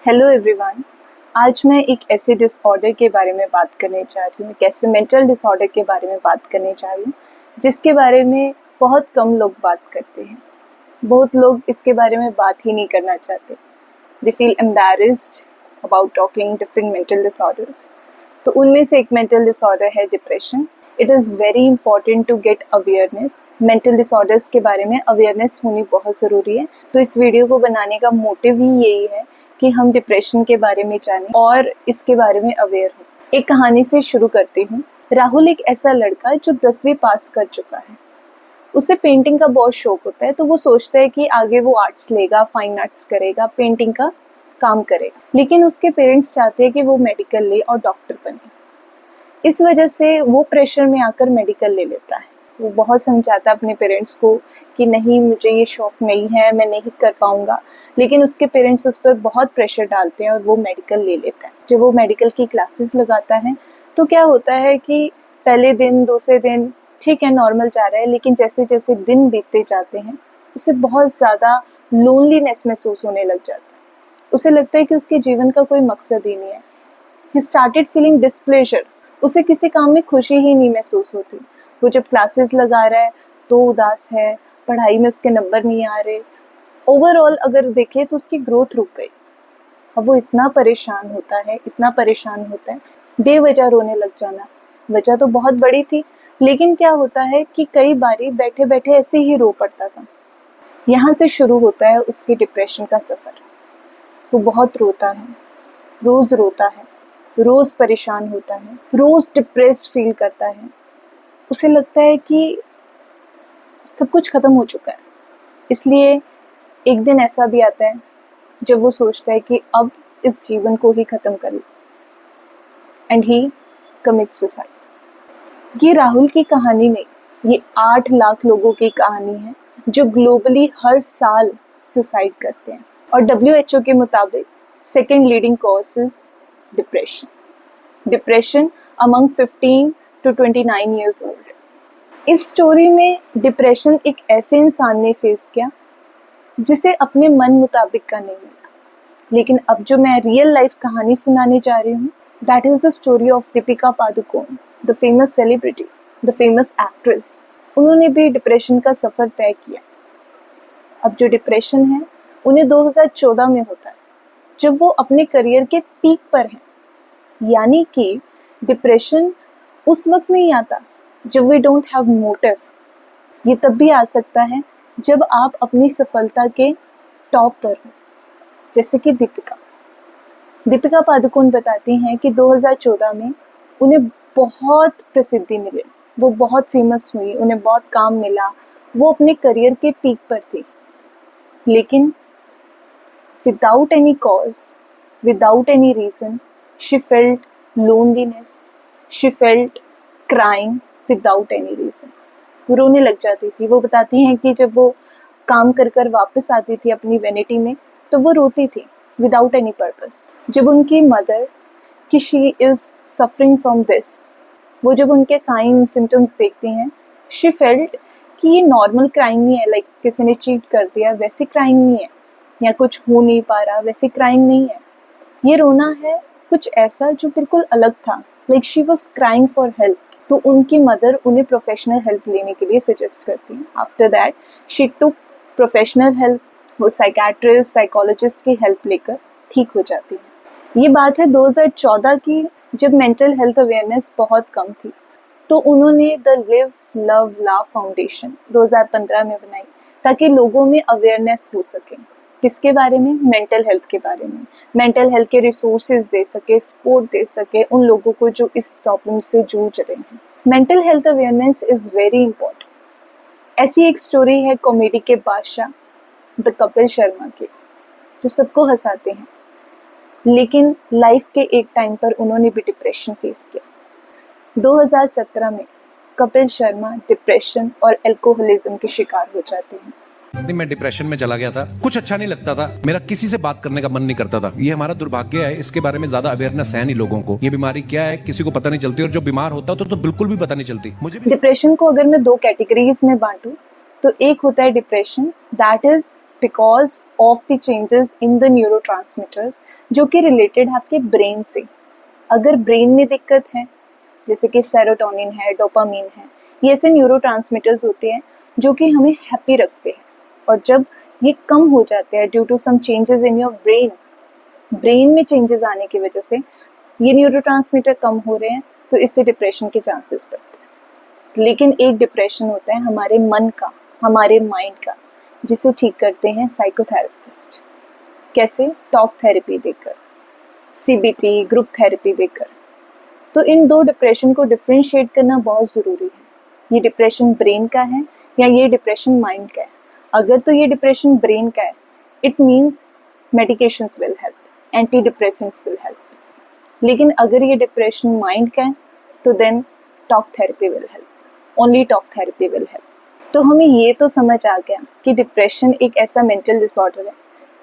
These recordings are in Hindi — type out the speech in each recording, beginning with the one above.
Hello everyone. आज मैं एक ऐसे डिसऑर्डर के बारे में बात करने जा रही हूँ, एक ऐसे मेंटल डिसऑर्डर के बारे में बात करने जा रही हूँ जिसके बारे में बहुत कम लोग बात करते हैं। बहुत लोग इसके बारे में बात ही नहीं करना चाहते। They feel embarrassed about talking different mental disorders. तो उनमें से एक मेंटल डिसऑर्डर है depression. It is very important to get awareness. Mental disorders के बारे में अवेयरनेस होनी बहुत ज़रूरी है। तो इस वीडियो को बनाने का मोटिव ही यही है कि हम डिप्रेशन के बारे में जानें और इसके बारे में अवेयर हों। एक कहानी से शुरू करती हूँ। राहुल एक ऐसा लड़का जो 10वीं पास कर चुका है। उसे पेंटिंग का बहुत शौक होता है, तो वो सोचता है कि आगे वो आर्ट्स लेगा, फाइन आर्ट्स करेगा, पेंटिंग का काम करेगा। लेकिन उसके पेरेंट्स चाहते हैं कि वो मेडिकल ले और डॉक्टर बने। इस वजह से वो प्रेशर में आकर मेडिकल ले लेता है। वो बहुत समझाता है अपने पेरेंट्स को कि नहीं, मुझे ये शौक नहीं है, मैं नहीं कर पाऊंगा। लेकिन उसके पेरेंट्स उस पर बहुत प्रेशर डालते हैं और वो मेडिकल ले लेता है। जब वो मेडिकल की क्लासेस लगाता है तो क्या होता है कि पहले दिन दूसरे दिन ठीक है, नॉर्मल जा रहा है, लेकिन जैसे जैसे दिन बीतते जाते हैं उसे बहुत ज़्यादा लोनलीनेस महसूस होने लग जाता है। उसे लगता है कि उसके जीवन का कोई मकसद ही नहीं है। He started feeling displeasure. उसे किसी काम में खुशी ही नहीं महसूस होती। वो जब क्लासेस लगा रहा है तो उदास है, पढ़ाई में उसके नंबर नहीं आ रहे। ओवरऑल अगर देखें तो उसकी ग्रोथ रुक गई। अब वो इतना परेशान होता है, इतना परेशान होता है, बेवजह रोने लग जाना। वजह तो बहुत बड़ी थी, लेकिन क्या होता है कि कई बारी बैठे बैठे ऐसे ही रो पड़ता था। यहाँ से शुरू होता है उसके डिप्रेशन का सफ़र। वो बहुत रोता है, रोज़ रोता है, रोज़ परेशान होता है, रोज़ डिप्रेस्ड फील करता है। उसे लगता है कि सब कुछ ख़त्म हो चुका है। इसलिए एक दिन ऐसा भी आता है जब वो सोचता है कि अब इस जीवन को ही ख़त्म कर लो, एंड ही कमिट्स सुसाइड। ये राहुल की कहानी नहीं, ये 8 लाख लोगों की कहानी है जो ग्लोबली हर साल सुसाइड करते हैं। और WHO के मुताबिक second leading cause is depression among 15 to 29 years old. इस स्टोरी में डिप्रेशन एक ऐसे इंसान ने फेस किया जिसे अपने मन मुताबिक का नहीं मिला। लेकिन अब जो मैं रियल लाइफ कहानी सुनाने जा रही हूँ, that is the story of Deepika Padukone, the famous celebrity, the famous actress. उन्होंने भी डिप्रेशन का सफर तय किया। अब जो डिप्रेशन है उन्हें 2014 में होता है, जब वो अपने करियर के पीक पर हैं। यानी कि डिप्रेशन उस वक्त नहीं आता जब वी डोंट हैव मोटिव। ये तब भी आ सकता है जब आप अपनी सफलता के टॉप पर हो। जैसे कि दीपिका पादुकोण बताती हैं कि 2014 में उन्हें बहुत प्रसिद्धि मिली, वो बहुत फेमस हुई, उन्हें बहुत काम मिला, वो अपने करियर के पीक पर थी। लेकिन without any cause, without any reason, she felt loneliness, she felt crying without any reason. वो रोने लग जाती थी। वो बताती हैं कि जब वो काम कर कर वापस आती थी अपनी वेनिटी में, तो वो रोती थी विदाउट एनी पर्पस। जब उनकी मदर कि she is suffering from this, वो जब उनके साइन सिम्टम्स देखती हैं, शी फेल्ट कि ये नॉर्मल क्राइंग नहीं है, लाइक किसी ने चीट कर दिया वैसी क्राइंग नहीं है, या कुछ हो नहीं पा रहा वैसी क्राइंग नहीं है। ये रोना है कुछ ऐसा जो बिल्कुल अलग था, like she was crying for help. तो उनकी मदर उन्हें प्रोफेशनल हेल्प लेने के लिए सजेस्ट करती हैं। After that she took professional help. वो साइकेट्रिस्ट, साइकोलॉजिस्ट की हेल्प लेकर ठीक हो जाती है। ये बात है 2014 की, जब मेंटल हेल्थ अवेयरनेस बहुत कम थी। तो उन्होंने द लिव लव लाव फाउंडेशन 2015 में बनाई, ताकि लोगों में अवेयरनेस हो सके। किसके बारे में? मेंटल हेल्थ के बारे में। मेंटल हेल्थ के रिसोर्सेज दे सके, सपोर्ट दे सके उन लोगों को जो इस प्रॉब्लम से जूझ रहे हैं। Mental health awareness is very important. ऐसी एक स्टोरी है कॉमेडी के बादशाह द कपिल शर्मा की, जो सबको हंसाते हैं। लेकिन लाइफ के एक टाइम पर उन्होंने भी डिप्रेशन फेस किया। 2017 में कपिल शर्मा डिप्रेशन और एल्कोहलिज्म के शिकार हो जाते हैं। मैं डिप्रेशन में चला गया था, कुछ अच्छा नहीं लगता था, मेरा किसी से बात करने का मन नहीं करता था। ये हमारा दुर्भाग्य है, इसके बारे में ज्यादा अवेयरनेस है नहीं लोगों को। ये बीमारी क्या है किसी को पता नहीं चलती, और जो बीमार होता तो बिल्कुल भी पता नहीं चलती। मुझे भी डिप्रेशन को अगर मैं 2 कैटेगरीज में बांटूं, तो एक होता है depression that is because of the changes in the neurotransmitters जो कि रिलेटेड है आपके ब्रेन से। अगर ब्रेन में दिक्कत है, जैसे कि सेरोटोनिन है, डोपामीन है, ये ऐसे न्यूरोट्रांसमीटर्स होते हैं जो कि हमें हैप्पी रखते हैं, और जब ये कम हो जाते हैं due to some changes in your brain में चेंजेस आने की वजह से ये न्यूरोट्रांसमीटर कम हो रहे हैं, तो इससे डिप्रेशन के चांसेस बढ़ते हैं। लेकिन एक डिप्रेशन होता है हमारे मन का, हमारे माइंड का, जिसे ठीक करते हैं साइकोथेरेपिस्ट। कैसे? टॉक थेरेपी देकर, सीबीटी, ग्रुप थेरेपी देकर। तो इन दो डिप्रेशन को डिफ्रेंशिएट करना बहुत ज़रूरी है। ये डिप्रेशन ब्रेन का है या ये डिप्रेशन माइंड का है। अगर तो ये डिप्रेशन ब्रेन का है, it means medications will help, anti depressants will help. लेकिन अगर ये डिप्रेशन माइंड का है, तो then talk therapy will help, only talk therapy will help. तो हमें ये तो समझ आ गया कि डिप्रेशन एक ऐसा मेंटल डिसऑर्डर है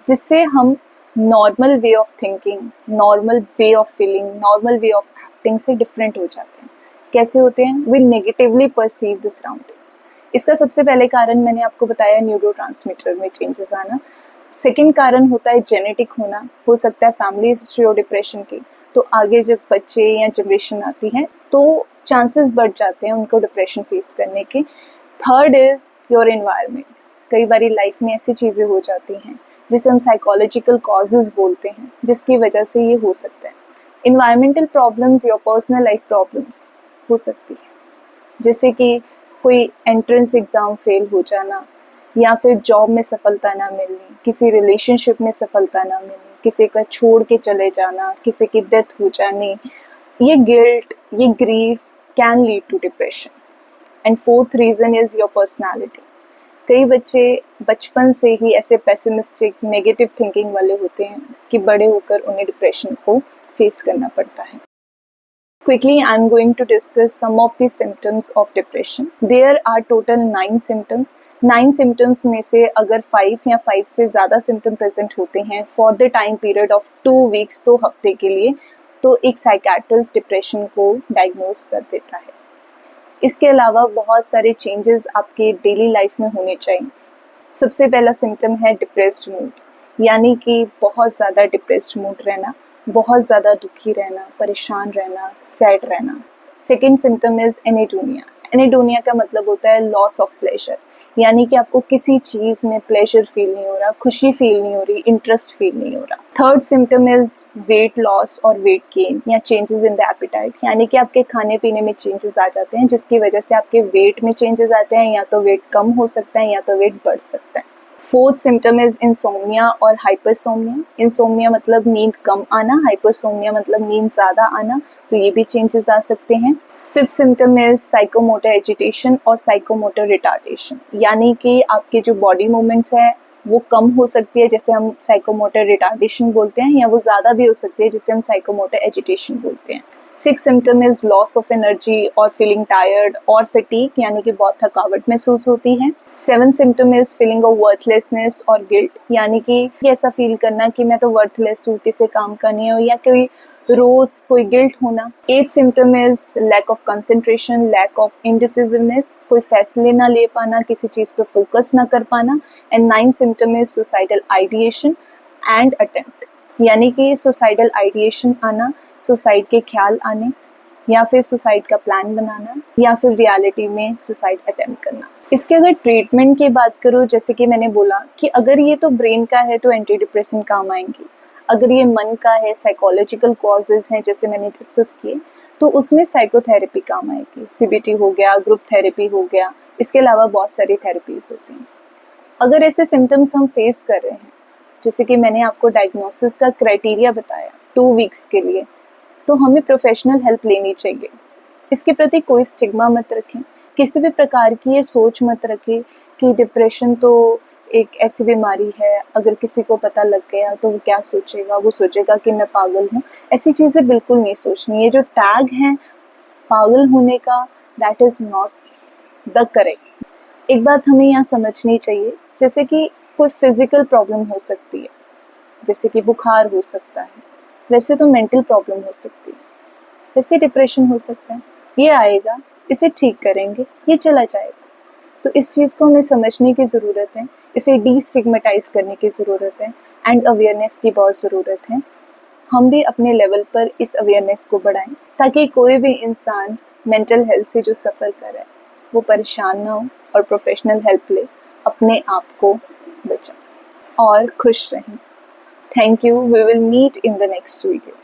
जिससे हम normal way of thinking, normal way of feeling, normal way of acting से डिफरेंट हो जाते हैं। कैसे होते हैं? We negatively perceive the surroundings. इसका सबसे पहले कारण मैंने आपको बताया, न्यूरोट्रांसमीटर में चेंजेस आना। सेकेंड कारण होता है जेनेटिक होना, हो सकता है फैमिली हिस्ट्री और डिप्रेशन की, तो आगे जब बच्चे या जनरेशन आती है तो चांसेस बढ़ जाते हैं उनको डिप्रेशन फेस करने के। Third is your environment. कई बार लाइफ में ऐसी चीज़ें हो जाती हैं जिसे हम साइकोलॉजिकल कॉजेज बोलते हैं, जिसकी वजह से ये हो सकता है। इन्वायरमेंटल प्रॉब्लम्स या पर्सनल लाइफ प्रॉब्लम्स हो सकती है, जैसे कि कोई एंट्रेंस एग्ज़ाम फेल हो जाना, या फिर जॉब में सफलता ना मिलनी, किसी रिलेशनशिप में सफलता ना मिलनी, किसी का छोड़ के चले जाना, किसी की डेथ हो जानी। ये गिल्ट, ये grief can lead to depression. And fourth reason is your personality. कई बच्चे बचपन से ही ऐसे पेसिमिस्टिक, नेगेटिव थिंकिंग वाले होते हैं कि बड़े होकर उन्हें डिप्रेशन को फेस करना पड़ता है। Quickly, I'm going to discuss some of the symptoms of depression. There are total 9 symptoms. 9 symptoms में से अगर 5 या 5 से ज़्यादा symptom present होते हैं for the time period of 2 weeks, 2 हफ्ते के लिए, तो एक साइकेट्रिस्ट डिप्रेशन को डायग्नोज कर देता है। इसके अलावा बहुत सारे चेंजेस आपके डेली लाइफ में होने चाहिए। सबसे पहला सिम्टम है डिप्रेस्ड मूड, यानी कि बहुत ज़्यादा डिप्रेस्ड मूड रहना, बहुत ज़्यादा दुखी रहना, परेशान रहना, सैड रहना। Second symptom is anhedonia. Anhedonia का मतलब होता है लॉस ऑफ प्लेजर, यानी कि आपको किसी चीज़ में प्लेजर फील नहीं हो रहा, खुशी फील नहीं हो रही, इंटरेस्ट फील नहीं हो रहा। Third symptom is weight loss और वेट गेन या चेंजेस इन द एपेटाइट, यानी कि आपके खाने पीने में चेंजेस आ जाते हैं, जिसकी वजह से आपके वेट में चेंजेस आते हैं, या तो वेट कम हो सकता है या तो वेट बढ़ सकता है। फोर्थ सिम्टम इज इंसोम्निया और हाइपरसोम्निया। इंसोम्निया मतलब नींद कम आना, हाइपरसोम्निया मतलब नींद ज़्यादा आना, तो ये भी चेंजेस आ सकते हैं। Fifth symptom is psychomotor agitation और साइकोमोटर रिटार्डेशन, यानी कि आपके जो बॉडी मूवमेंट्स है वो कम हो सकती है, जैसे हम साइकोमोटर रिटार्डेशन बोलते हैं, या वो ज़्यादा भी हो सकती है, जिसे हम साइकोमोटर एजिटेशन बोलते हैं। Six symptom is loss of energy और फीलिंग टायर्ड और फटीग, यानी कि बहुत थकावट महसूस होती है। Seven symptom is feeling of worthlessness और गिल्ट, यानी कि ऐसा फील करना कि मैं तो वर्थलेस हूँ, किसी काम का नहीं हूँ, या कोई रोज कोई गिल्ट होना। Eight symptom is lack of concentration, lack of indecisiveness, कोई फैसले ना ले पाना, किसी चीज़ पे फोकस ना कर पाना। And nine symptom is suicidal ideation and attempt, यानी कि सुसाइडल आइडिएशन आना, सुसाइड के ख्याल आने, या फिर सुसाइड का प्लान बनाना, या फिर रियलिटी में सुसाइड अटेम्प्ट करना। इसके अगर ट्रीटमेंट की बात करूँ, जैसे कि मैंने बोला कि अगर ये तो ब्रेन का है तो एंटी डिप्रेसेंट काम आएंगे, अगर ये मन का है, साइकोलॉजिकल कॉजेज हैं जैसे मैंने डिस्कस किए, तो उसमें साइकोथेरेपी काम आएगी। सीबीटी हो गया, ग्रुप थेरेपी हो गया, इसके अलावा बहुत सारी थेरेपीज होती हैं। अगर ऐसे सिम्टम्स हम फेस कर रहे हैं, जैसे कि मैंने आपको डायग्नोसिस का क्राइटेरिया बताया 2 वीक्स के लिए, तो हमें प्रोफेशनल हेल्प लेनी चाहिए। इसके प्रति कोई स्टिग्मा मत रखें, किसी भी प्रकार की ये सोच मत रखें कि डिप्रेशन तो एक ऐसी बीमारी है, अगर किसी को पता लग गया तो वो क्या सोचेगा, वो सोचेगा कि मैं पागल हूँ। ऐसी चीज़ें बिल्कुल नहीं सोचनी। ये जो टैग है पागल होने का, that is not the correct. एक बात हमें यहाँ समझनी चाहिए, जैसे कि कोई फिजिकल प्रॉब्लम हो सकती है, जैसे कि बुखार हो सकता है, वैसे तो मेंटल प्रॉब्लम हो सकती है, वैसे डिप्रेशन हो सकता है। ये आएगा, इसे ठीक करेंगे, ये चला जाएगा। तो इस चीज़ को हमें समझने की ज़रूरत है। इसे डीस्टिग्मेटाइज करने की ज़रूरत है एंड अवेयरनेस की बहुत ज़रूरत है। हम भी अपने लेवल पर इस अवेयरनेस को बढ़ाएं ताकि कोई भी इंसान मेंटल हेल्थ से जो सफ़र कर रहा है वो परेशान ना हो और प्रोफेशनल हेल्प ले अपने आप को बचाए और खुश रहें। Thank you. We will meet in the next video.